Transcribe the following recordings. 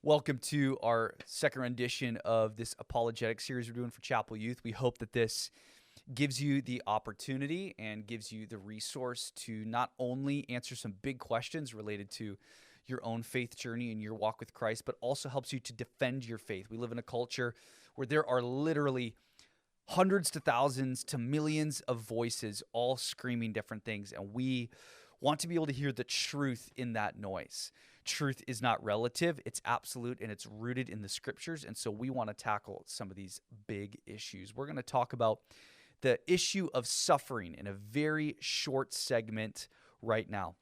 Welcome to our second rendition of this apologetic series we're doing for Chapel Youth. We hope that this gives you the opportunity and gives you the resource to not only answer some big questions related to your own faith journey and your walk with Christ, but also helps you to defend your faith. We live in a culture where there are literally hundreds to thousands to millions of voices all screaming different things, and we want to be able to hear the truth in that noise. Truth is not relative, it's absolute, and it's rooted in the scriptures, and so we want to tackle some of these big issues. We're going to talk about the issue of suffering in a very short segment right now.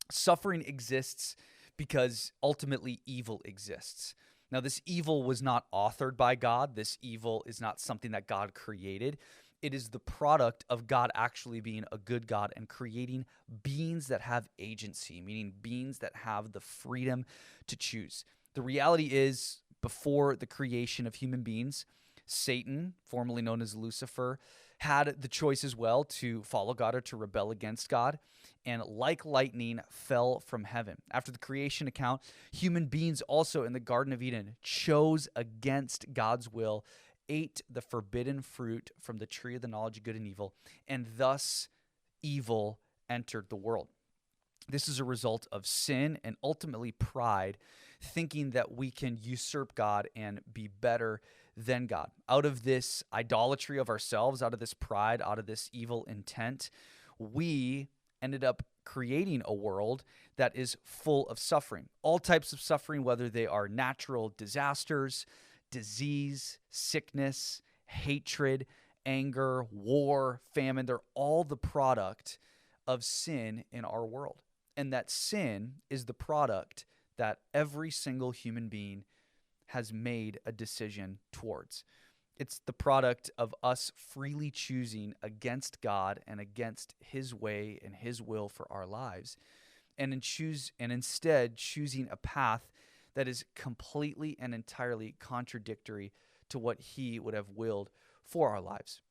Suffering exists because ultimately evil exists. Now, this evil was not authored by God. This evil is not something that God created. It is the product of God actually being a good God and creating beings that have agency, meaning beings that have the freedom to choose. The reality is, before the creation of human beings, Satan, formerly known as Lucifer, had the choice as well to follow God or to rebel against God, and like lightning fell from heaven. After the creation account, human beings also in the Garden of Eden chose against God's will, ate the forbidden fruit from the tree of the knowledge of good and evil, and thus evil entered the world. This is a result of sin and ultimately pride, thinking that we can usurp God and be better than God. Out of this idolatry of ourselves, out of this pride, out of this evil intent, we ended up creating a world that is full of suffering. All types of suffering, whether they are natural disasters, disease, sickness, hatred, anger, war, famine, they're all the product of sin in our world. And that sin is the product that every single human being has made a decision towards. It's the product of us freely choosing against God and against His way and His will for our lives, and instead choosing a path that is completely and entirely contradictory to what He would have willed for our lives.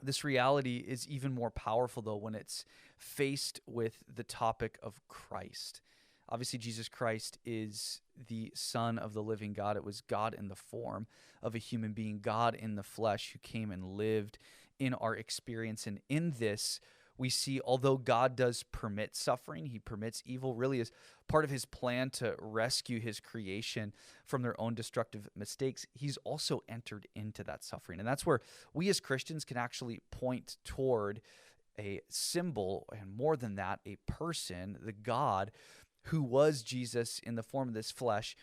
This reality is even more powerful, though, when it's faced with the topic of Christ. Obviously, Jesus Christ is the Son of the living God. It was God in the form of a human being, God in the flesh, who came and lived in our experience. And in this, we see, although God does permit suffering, He permits evil, really as part of His plan to rescue His creation from their own destructive mistakes. He's also entered into that suffering. And that's where we as Christians can actually point toward a symbol, and more than that, a person, the God who was Jesus in the form of this flesh,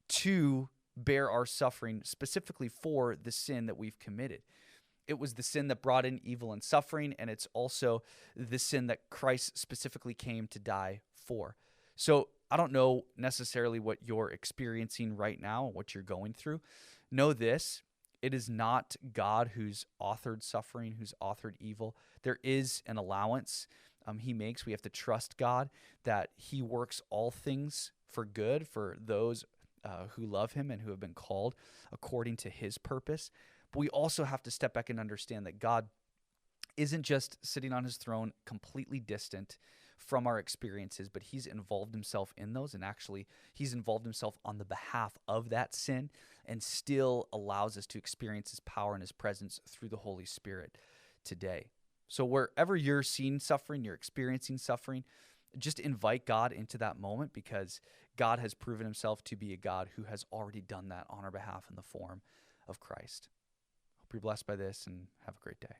to bear our suffering specifically for the sin that we've committed. It was the sin that brought in evil and suffering, and it's also the sin that Christ specifically came to die for. So I don't know necessarily what you're experiencing right now, what you're going through. Know this: it is not God who's authored suffering, who's authored evil. There is an allowance He makes. We have to trust God that He works all things for good for those who love Him and who have been called according to His purpose. But we also have to step back and understand that God isn't just sitting on His throne completely distant from our experiences, but He's involved Himself in those, and actually He's involved Himself on the behalf of that sin and still allows us to experience His power and His presence through the Holy Spirit today. So wherever you're seeing suffering, you're experiencing suffering, just invite God into that moment, because God has proven Himself to be a God who has already done that on our behalf in the form of Christ. Hope you're blessed by this, and have a great day.